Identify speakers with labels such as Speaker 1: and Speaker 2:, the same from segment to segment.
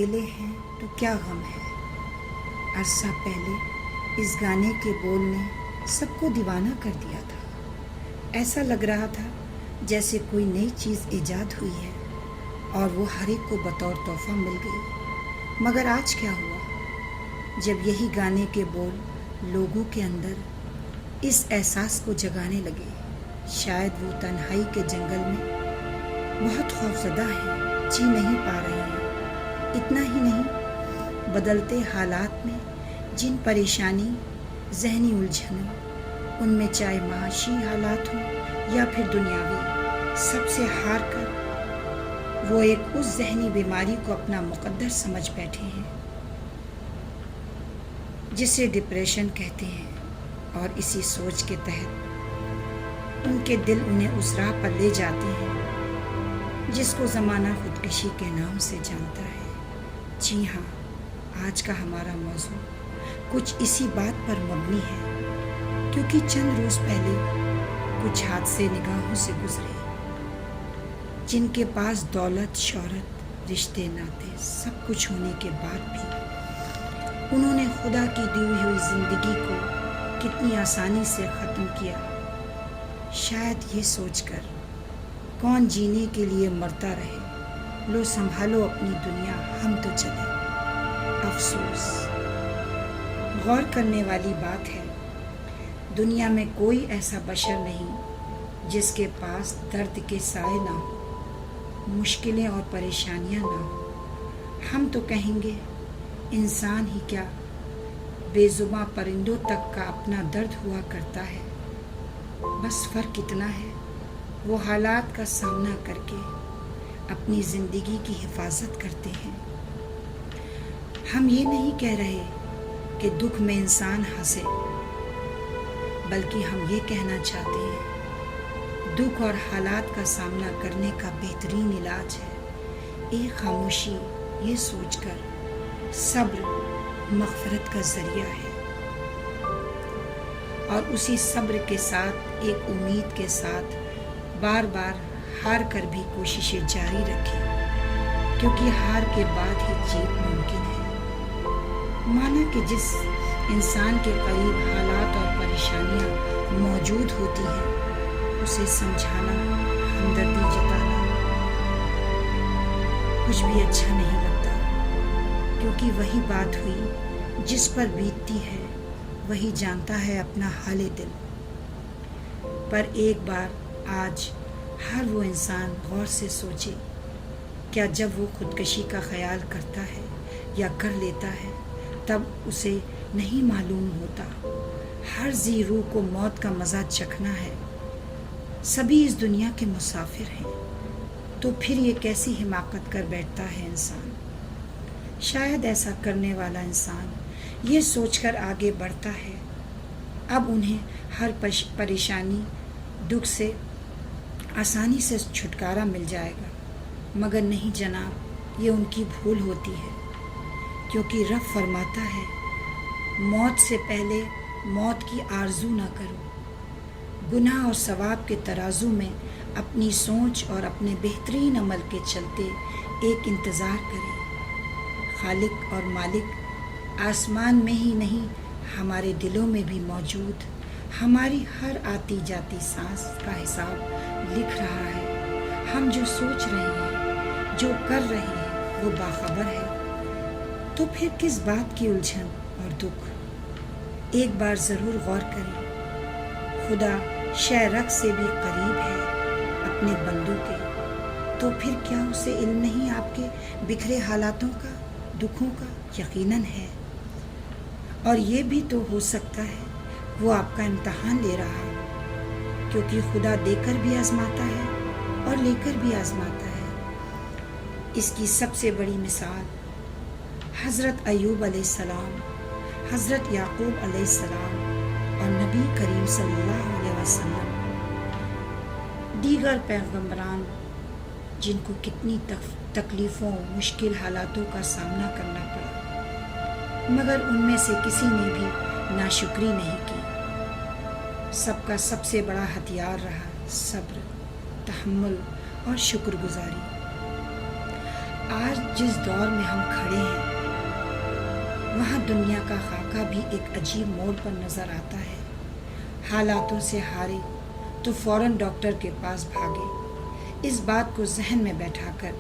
Speaker 1: اکیلے ہیں تو کیا غم ہے۔ عرصہ پہلے اس گانے کے بول نے سب کو دیوانہ کر دیا تھا۔ ایسا لگ رہا تھا جیسے کوئی نئی چیز ایجاد ہوئی ہے اور وہ ہر ایک کو بطور تحفہ مل گئی۔ مگر آج کیا ہوا؟ جب یہی گانے کے بول لوگوں کے اندر اس احساس کو جگانے لگے، شاید وہ تنہائی کے جنگل میں بہت خوفزدہ ہیں، جی نہیں پا رہے ہیں۔ اتنا ہی نہیں، بدلتے حالات میں جن پریشانی، ذہنی الجھنوں، ان میں چاہے معاشی حالات ہوں یا پھر دنیاوی، سب سے ہار کر وہ ایک اس ذہنی بیماری کو اپنا مقدر سمجھ بیٹھے ہیں جسے ڈپریشن کہتے ہیں، اور اسی سوچ کے تحت ان کے دل انہیں اس راہ پر لے جاتے ہیں جس کو زمانہ خودکشی کے نام سے جانتا ہے۔ جی ہاں، آج کا ہمارا موضوع کچھ اسی بات پر مبنی ہے، کیونکہ چند روز پہلے کچھ حادثے نگاہوں سے گزرے جن کے پاس دولت، شہرت، رشتے ناطے سب کچھ ہونے کے بعد بھی انہوں نے خدا کی دی ہوئی زندگی کو کتنی آسانی سے ختم کیا، شاید یہ سوچ کر کون جینے کے لیے مرتا رہے، لو سنبھالو اپنی دنیا، ہم تو چلے۔ افسوس، غور کرنے والی بات ہے، دنیا میں کوئی ایسا بشر نہیں جس کے پاس درد کے سائے نہ ہو، مشکلیں اور پریشانیاں نہ ہوں۔ ہم تو کہیں گے انسان ہی کیا، بے زباں پرندوں تک کا اپنا درد ہوا کرتا ہے۔ بس فرق اتنا ہے، وہ حالات کا سامنا کر کے اپنی زندگی کی حفاظت کرتے ہیں۔ ہم یہ نہیں کہہ رہے کہ دکھ میں انسان ہنسے، بلکہ ہم یہ کہنا چاہتے ہیں دکھ اور حالات کا سامنا کرنے کا بہترین علاج ہے ایک خاموشی، یہ سوچ کر صبر مغفرت کا ذریعہ ہے، اور اسی صبر کے ساتھ ایک امید کے ساتھ بار بار ہار کر بھی کوششیں جاری رکھیں، کیونکہ ہار کے بعد ہی جیت ممکن ہے۔ مانا کہ جس انسان کے قریب حالات اور پریشانیاں موجود ہوتی ہیں، اسے سمجھانا، ہمدردی جتانا کچھ بھی اچھا نہیں لگتا، کیونکہ وہی بات ہوئی جس پر بیتتی ہے وہی جانتا ہے اپنا حال دل۔ پر ایک بار آج ہر وہ انسان غور سے سوچے، کیا جب وہ خودکشی کا خیال کرتا ہے یا کر لیتا ہے تب اسے نہیں معلوم ہوتا ہر ذی روح کو موت کا مزہ چکھنا ہے، سبھی اس دنیا کے مسافر ہیں، تو پھر یہ کیسی حماقت کر بیٹھتا ہے انسان۔ شاید ایسا کرنے والا انسان یہ سوچ کر آگے بڑھتا ہے اب انہیں ہر پریشانی، دکھ سے آسانی سے چھٹکارا مل جائے گا، مگر نہیں جناب، یہ ان کی بھول ہوتی ہے، کیونکہ رب فرماتا ہے موت سے پہلے موت کی آرزو نہ کرو، گناہ اور ثواب کے ترازو میں اپنی سوچ اور اپنے بہترین عمل کے چلتے ایک انتظار کریں۔ خالق اور مالک آسمان میں ہی نہیں ہمارے دلوں میں بھی موجود، ہماری ہر آتی جاتی سانس کا حساب لکھ رہا ہے۔ ہم جو سوچ رہے ہیں، جو کر رہے ہیں، وہ باخبر ہے، تو پھر کس بات کی الجھن اور دکھ؟ ایک بار ضرور غور کریں، خدا شہرک سے بھی قریب ہے اپنے بندوں کے، تو پھر کیا اسے علم نہیں آپ کے بکھرے حالاتوں کا، دکھوں کا؟ یقیناً ہے، اور یہ بھی تو ہو سکتا ہے وہ آپ کا امتحان لے رہا ہو، کیونکہ خدا دے کر بھی آزماتا ہے اور لے کر بھی آزماتا ہے۔ اس کی سب سے بڑی مثال حضرت ایوب علیہ السلام، حضرت یعقوب علیہ السلام اور نبی کریم صلی اللہ علیہ وسلم، دیگر پیغمبران جن کو کتنی تکلیفوں، مشکل حالاتوں کا سامنا کرنا پڑا، مگر ان میں سے کسی نے بھی ناشکری نہیں کی۔ سب کا سب سے بڑا ہتھیار رہا صبر، تحمل اور شکر گزاری۔ آج جس دور میں ہم کھڑے ہیں وہاں دنیا کا خاکہ بھی ایک عجیب موڑ پر نظر آتا ہے۔ حالاتوں سے ہارے تو فوراً ڈاکٹر کے پاس بھاگے، اس بات کو ذہن میں بیٹھا کر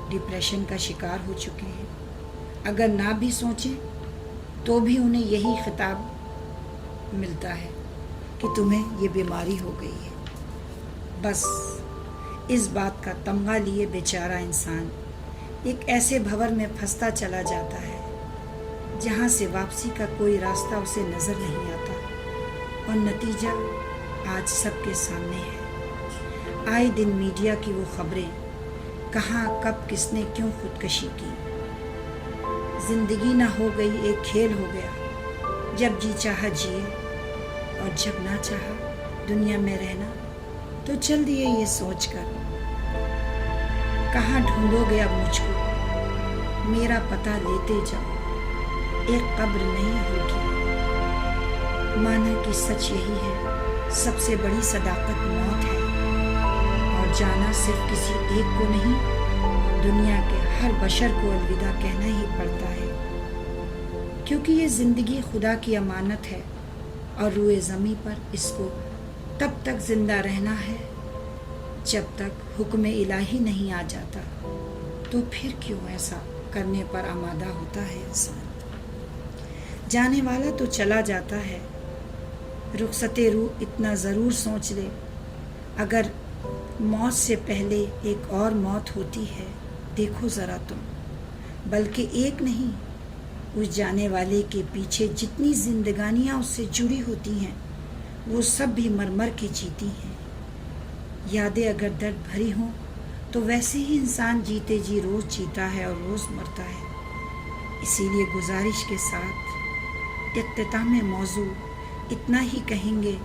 Speaker 1: ڈپریشن کا شکار ہو چکے ہیں۔ اگر نہ بھی سوچیں تو بھی انہیں یہی خطاب ملتا ہے کہ تمہیں یہ بیماری ہو گئی ہے۔ بس اس بات کا تمغہ لیے بیچارہ انسان ایک ایسے بھنور میں پھنستا چلا جاتا ہے جہاں سے واپسی کا کوئی راستہ اسے نظر نہیں آتا، اور نتیجہ آج سب کے سامنے ہے۔ آئے دن میڈیا کی وہ خبریں، کہاں کب کس نے کیوں خودکشی کی۔ زندگی نہ ہو گئی ایک کھیل ہو گیا، جب جی چاہا جیے اور جب نہ چاہا دنیا میں رہنا تو چل دیے یہ سوچ کر، کہاں ڈھونڈو گے اب مجھ کو، میرا پتہ لیتے جاؤ، ایک قبر نہیں ہوگی۔ مانا کہ سچ یہی ہے، سب سے بڑی صداقت موت ہے، اور جانا صرف کسی ایک کو نہیں، دنیا کے ہر بشر کو الوداع کہنا ہی پڑتا ہے، کیونکہ یہ زندگی خدا کی امانت ہے، اور روئے زمیں پر اس کو تب تک زندہ رہنا ہے جب تک حکم الہی نہیں آ جاتا۔ تو پھر کیوں ایسا کرنے پر آمادہ ہوتا ہے انسان؟ جانے والا تو چلا جاتا ہے، رخصت روح اتنا ضرور سوچ لے، اگر موت سے پہلے ایک اور موت ہوتی ہے، دیکھو ذرا تم، بلکہ ایک نہیں، اس جانے والے کے پیچھے جتنی زندگانیاں اس سے جڑی ہوتی ہیں وہ سب بھی مر مر کے جیتی ہیں۔ یادیں اگر درد بھری ہوں تو ویسے ہی انسان جیتے جی روز جیتا ہے اور روز مرتا ہے۔ اسی لیے گزارش کے ساتھ اختتام موضوع اتنا ہی کہیں گے،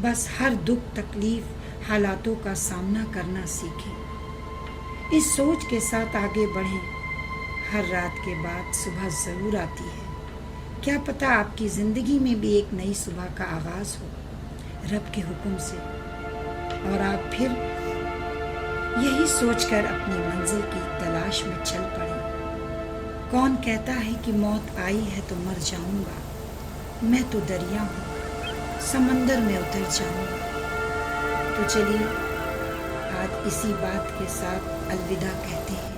Speaker 1: بس ہر دکھ تکلیف حالاتوں کا سامنا کرنا سیکھیں، اس سوچ کے ساتھ آگے بڑھیں، ہر رات کے بعد صبح ضرور آتی ہے، کیا پتہ آپ کی زندگی میں بھی ایک نئی صبح کا آغاز ہو رب کے حکم سے، اور آپ پھر یہی سوچ کر اپنی منزل کی تلاش میں چل پڑیں۔ کون کہتا ہے کہ موت آئی ہے تو مر جاؤں گا، میں تو دریا ہوں، سمندر میں اتر جاؤں گا۔ تو چلیے آج اسی بات کے ساتھ الوداع کہتے ہیں۔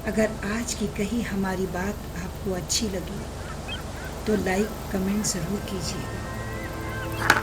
Speaker 1: اگر آج کی کہی ہماری بات آپ کو اچھی لگی تو لائک کمنٹ ضرور کیجیے گا۔